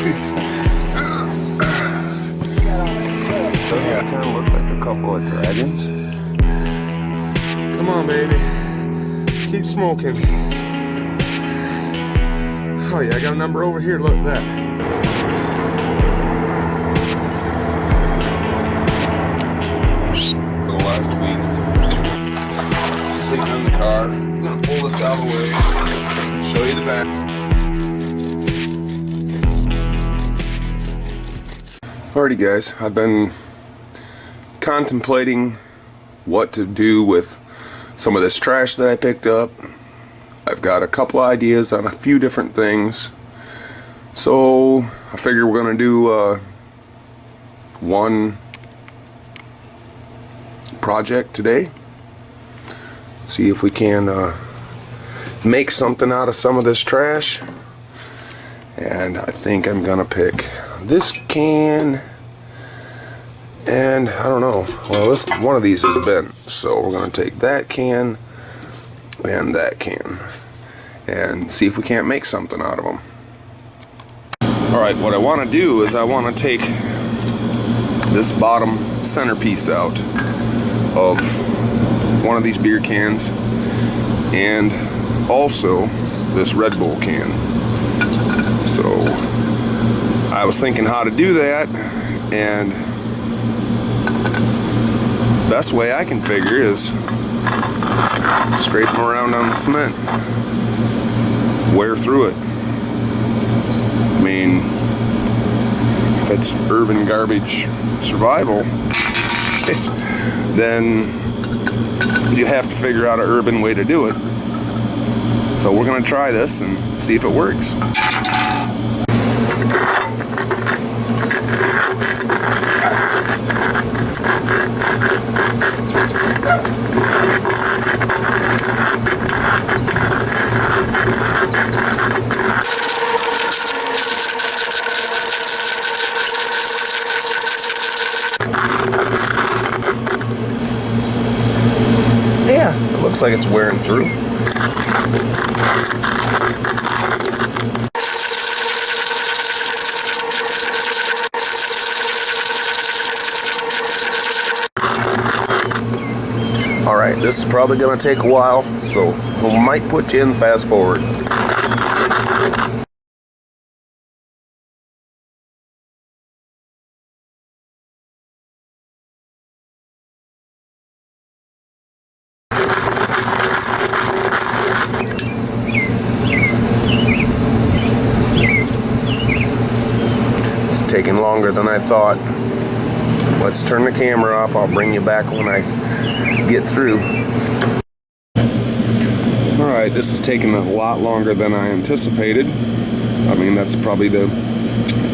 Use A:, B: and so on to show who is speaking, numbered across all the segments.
A: Doesn't that kind of look like a couple of dragons? Come on, baby. Keep smoking. Oh yeah, I got a number over here. Look at that. The last week, sitting in the car. I'm gonna pull this out of the way. Show you the back. Alrighty, guys. I've been contemplating what to do with some of this trash that I picked up. I've got a couple ideas on a few different things, so I figure we're gonna do one project today, see if we can make something out of some of this trash. And I think I'm gonna pick this can, and I don't know, well, one of these is bent, so we're gonna take that can and that can and see if we can't make something out of them. Alright, what I want to do is I want to take this bottom centerpiece out of one of these beer cans and also this Red Bull can. So I was thinking how to do that, and best way I can figure is scrape them around on the cement, wear through it. I mean, if it's urban garbage survival, then you have to figure out an urban way to do it. So we're gonna try this and see if it works. Yeah, it looks like it's wearing through. Alright, this is probably going to take a while, so we might put you in fast forward. It's taking longer than I thought. Let's turn the camera off. I'll bring you back when I get through. Alright, this is taking a lot longer than I anticipated. I mean, that's probably the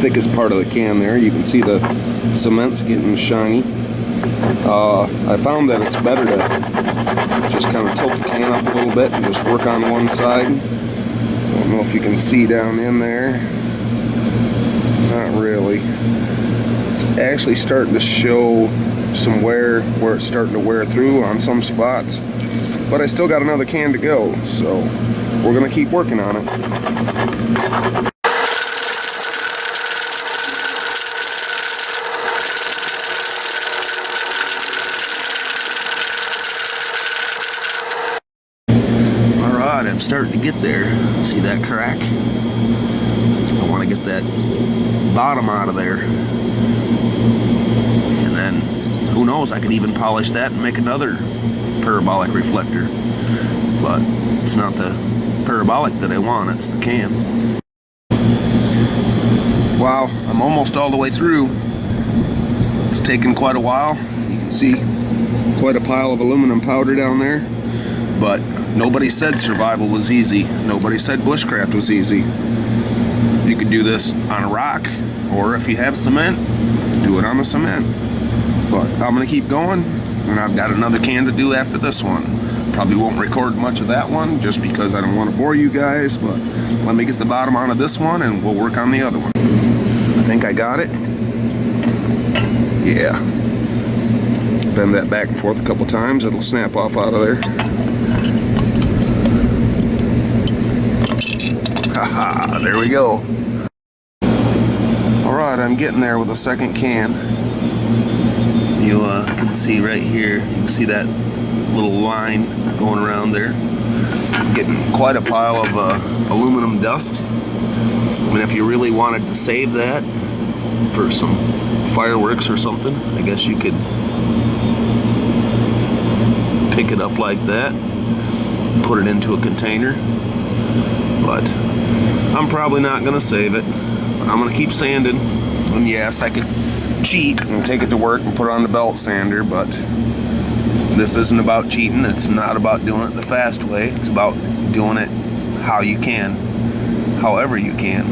A: thickest part of the can there. You can see the cement's getting shiny. I found that it's better to just kind of tilt the can up a little bit and just work on one side. I don't know if you can see down in there. Not really. It's actually starting to show some wear where it's starting to wear through on some spots, but I still got another can to go, so we're gonna keep working on it. Alright, I'm starting to get there. See that crack? I want to get that bottom out of there. And then, who knows, I could even polish that and make another parabolic reflector. But it's not the parabolic that I want, it's the can. Wow, I'm almost all the way through. It's taken quite a while. You can see quite a pile of aluminum powder down there. But nobody said survival was easy. Nobody said bushcraft was easy. You could do this on a rock, or if you have cement, do it on the cement. But I'm gonna keep going, and I've got another can to do after this one. Probably won't record much of that one just because I don't want to bore you guys, but let me get the bottom out of this one and we'll work on the other one. I think I got it. Yeah. Bend that back and forth a couple times, it'll snap off out of there. Haha, there we go. But I'm getting there with the second can. You can see right here, you can see that little line going around there. Getting quite a pile of aluminum dust. I mean, if you really wanted to save that for some fireworks or something, I guess you could pick it up like that, put it into a container. But I'm probably not going to save it. I'm going to keep sanding. And yes, I could cheat and take it to work and put it on the belt sander, but this isn't about cheating. It's not about doing it the fast way. It's about doing it how you can, however you can.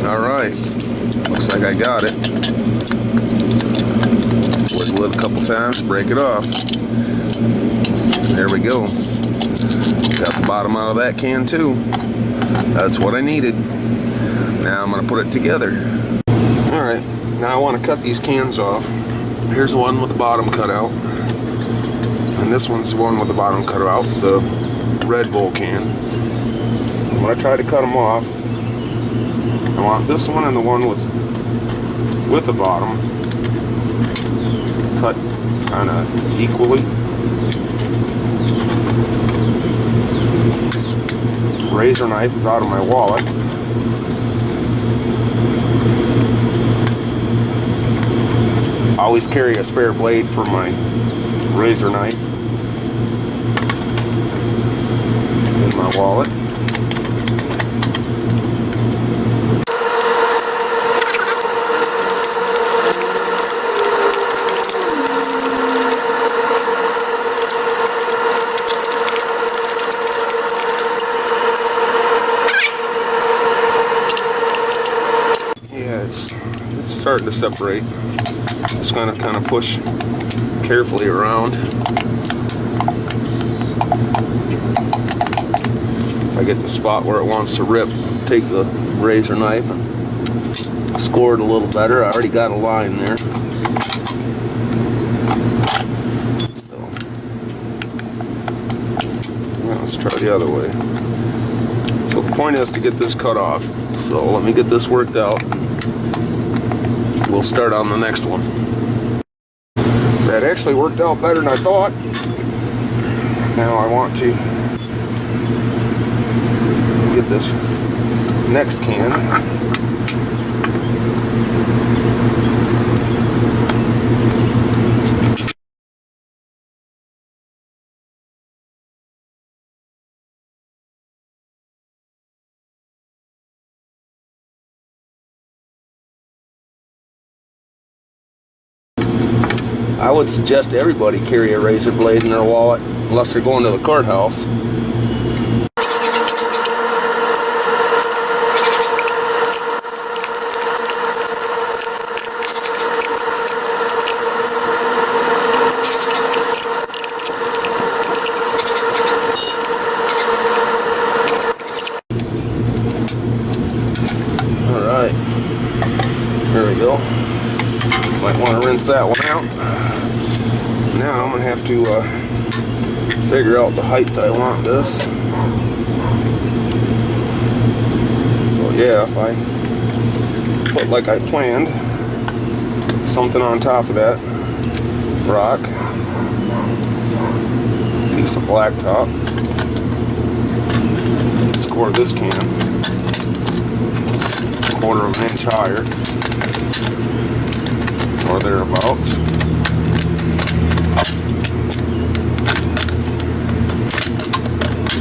A: All right, looks like I got it. Wiggle it a couple times, break it off. There we go. Got the bottom out of that can too. That's what I needed. Now I'm going to put it together. All right, now I want to cut these cans off. Here's the one with the bottom cut out. And this one's the one with the bottom cut out, the Red Bull can. When I try to cut them off, I want this one and the one with the bottom cut kind of equally. This razor knife is out of my wallet. I always carry a spare blade for my razor knife in my wallet. It's starting to separate. Just gonna kind of push carefully around. If I get the spot where it wants to rip, take the razor knife and score it a little better. I already got a line there. So, well, let's try the other way. So the point is to get this cut off. So let me get this worked out. We'll start on the next one. That actually worked out better than I thought. Now I want to get this next can. I would suggest everybody carry a razor blade in their wallet unless they're going to the courthouse. All right, there we go. Might want to rinse that one out. Now I'm going to have to figure out the height that I want this. So yeah, if I put like I planned, something on top of that rock, piece of blacktop, score this can, 1/4 of an inch higher, or thereabouts.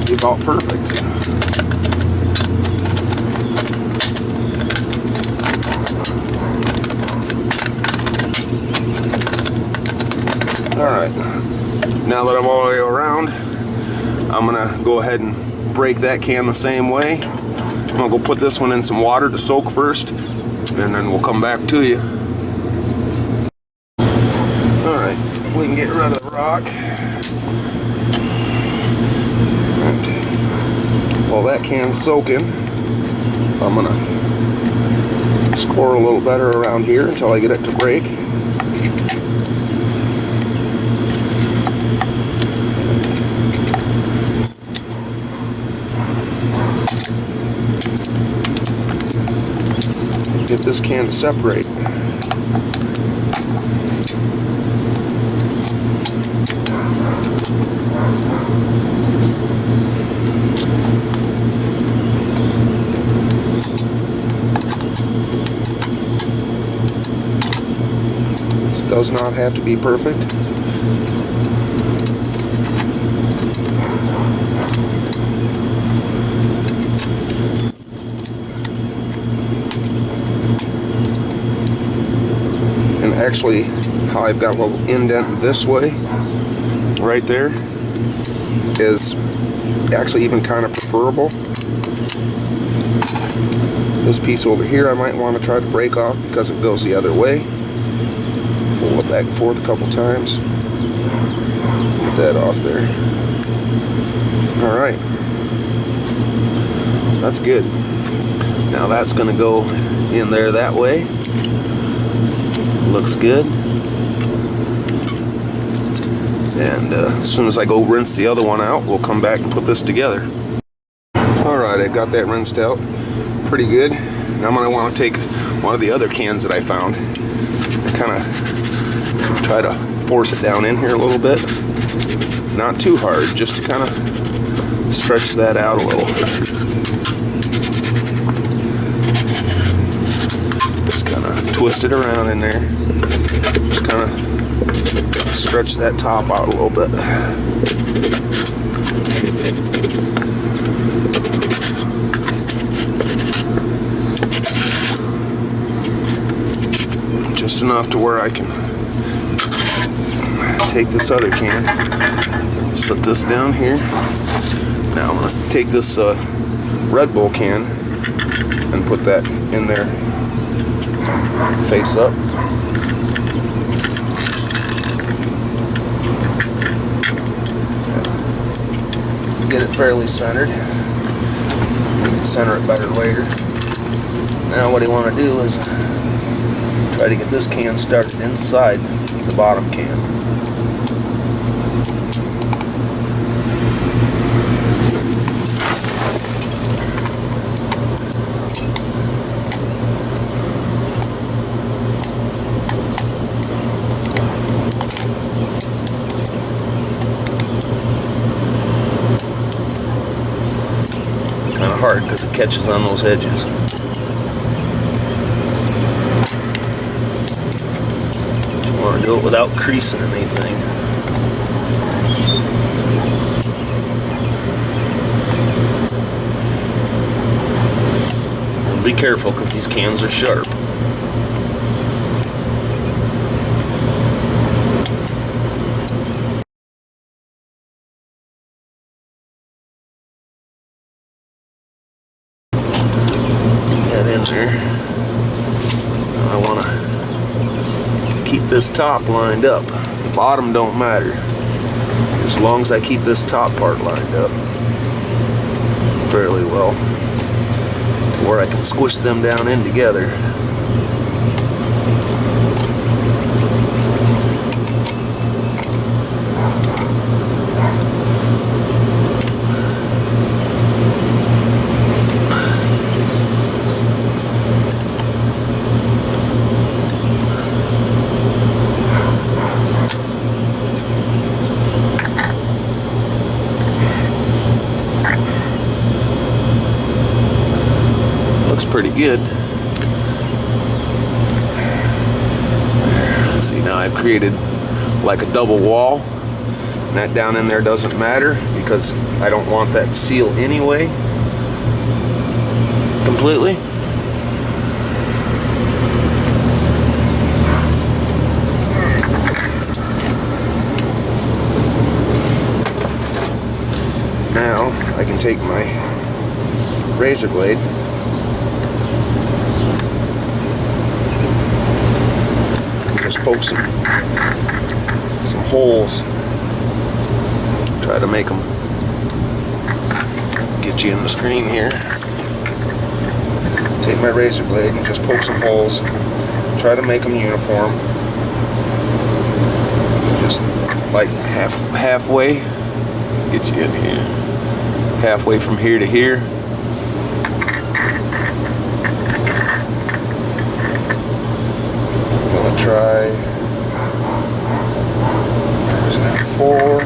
A: About perfect. Alright, now that I'm all the way around, I'm gonna go ahead and break that can the same way. I'm gonna go put this one in some water to soak first, and then we'll come back to you. Alright, we can get rid of the rock. While that can's soaking, I'm gonna score a little better around here until I get it to break. this can to separate. This does not have to be perfect. And actually, how I've got a little indent this way, right there, is actually even kind of preferable. This piece over here I might want to try to break off because it goes the other way. Pull it back and forth a couple times. Get that off there. Alright. That's good. Now that's going to go in there that way. Looks good. And as soon as I go rinse the other one out, we'll come back and put this together. Alright, I got that rinsed out pretty good. Now I'm going to want to take one of the other cans that I found and kind of try to force it down in here a little bit. Not too hard, just to kind of stretch that out a little. Just kind of twist it around in there. Just kind of stretch that top out a little bit. Just enough to where I can take this other can, set this down here. Now I'm going to take this Red Bull can and put that in there face up. Get it fairly centered. We can center it better later. Now what I want to do is try to get this can started inside the bottom can. Kind of hard because it catches on those edges. Do it without creasing anything. And be careful because these cans are sharp. Get that in there. I want to keep this top lined up. The bottom don't matter, as long as I keep this top part lined up fairly well, where I can squish them down in together. Pretty good. See, now I've created like a double wall. And that down in there doesn't matter because I don't want that to seal anyway completely. Now I can take my razor blade just poke some holes, try to make them get you in the screen here. Take my razor blade and just poke some holes, try to make them uniform, just like halfway, get you in here, halfway from here to here. Try, there's that 4,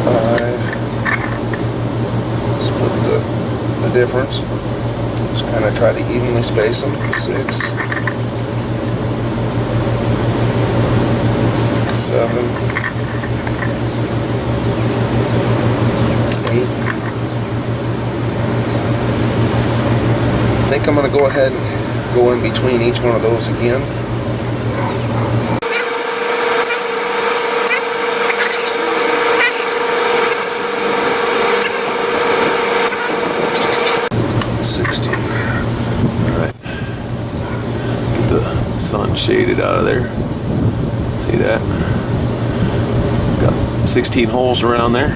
A: 5, split the difference, just kind of try to evenly space them, 6, 7, 8. I think I'm going to go ahead and go in between each one of those again.
B: Sun shaded out of there. See that? Got 16 holes around there.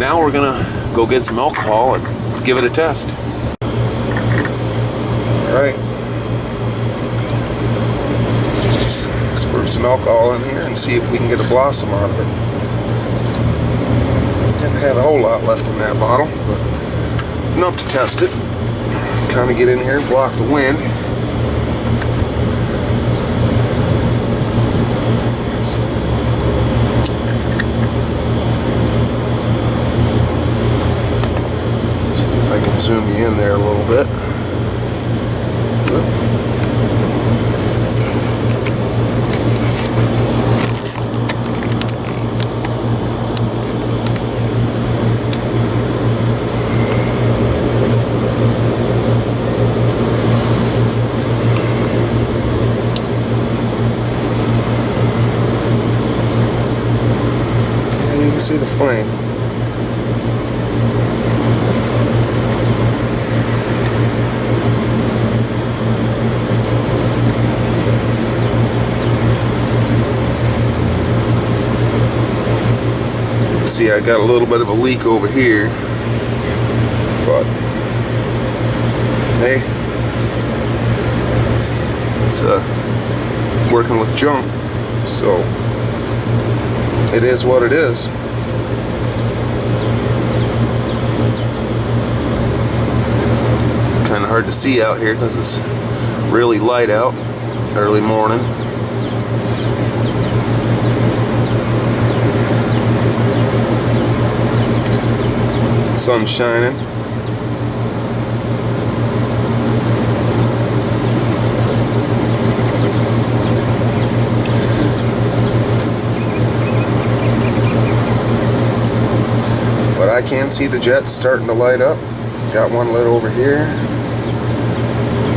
B: Now we're gonna go get some alcohol and give it a test.
A: Alright. Let's squirt some alcohol in here and see if we can get a blossom out of it. Didn't have a whole lot left in that bottle, but enough to test it. Kind of get in here and block the wind. Zoom you in there a little bit. And you can see the flame. See, I got a little bit of a leak over here, but hey, it's working with junk, so it is what it is. Kind of hard to see out here because it's really light out, early morning. Sun's shining. But I can see the jets starting to light up. Got one lit over here.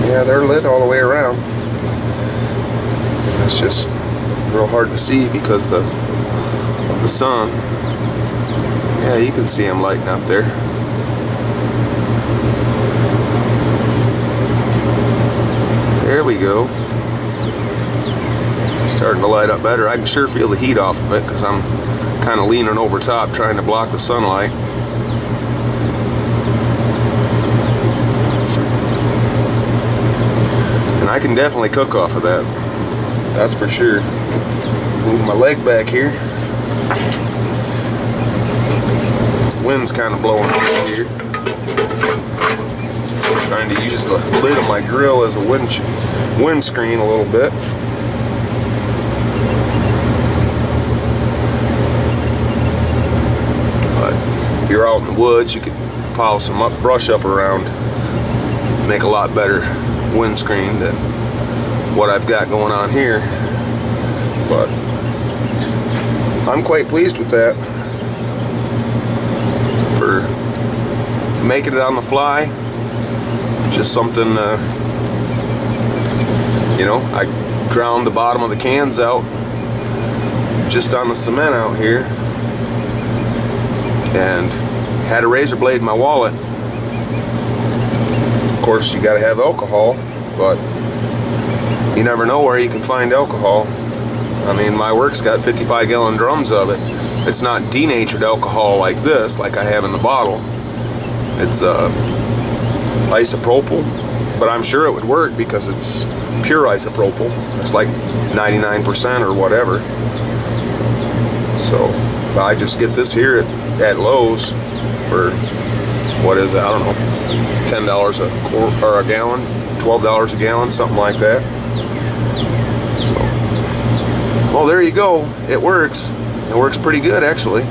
A: Yeah, they're lit all the way around. It's just real hard to see because of the sun. Yeah, you can see them lighting up there. There we go. Starting to light up better. I can sure feel the heat off of it because I'm kind of leaning over top trying to block the sunlight. And I can definitely cook off of that. That's for sure. Move my leg back here. Wind's kind of blowing over here. Trying to use the lid of my grill as a windscreen a little bit. But if you're out in the woods, you could pile some brush up around, make a lot better windscreen than what I've got going on here. But I'm quite pleased with that. For making it on the fly, just something, you know, I ground the bottom of the cans out just on the cement out here and had a razor blade in my wallet. Of course, you gotta have alcohol, but you never know where you can find alcohol. I mean, my work's got 55-gallon drums of it. It's not denatured alcohol like this, like I have in the bottle. It's isopropyl, but I'm sure it would work because it's pure isopropyl. It's like 99% or whatever. So I just get this here at Lowe's for, what is it, I don't know, $10 a quart or a gallon. $12 a gallon, something like that. So, well, there you go. It works. It works pretty good, actually.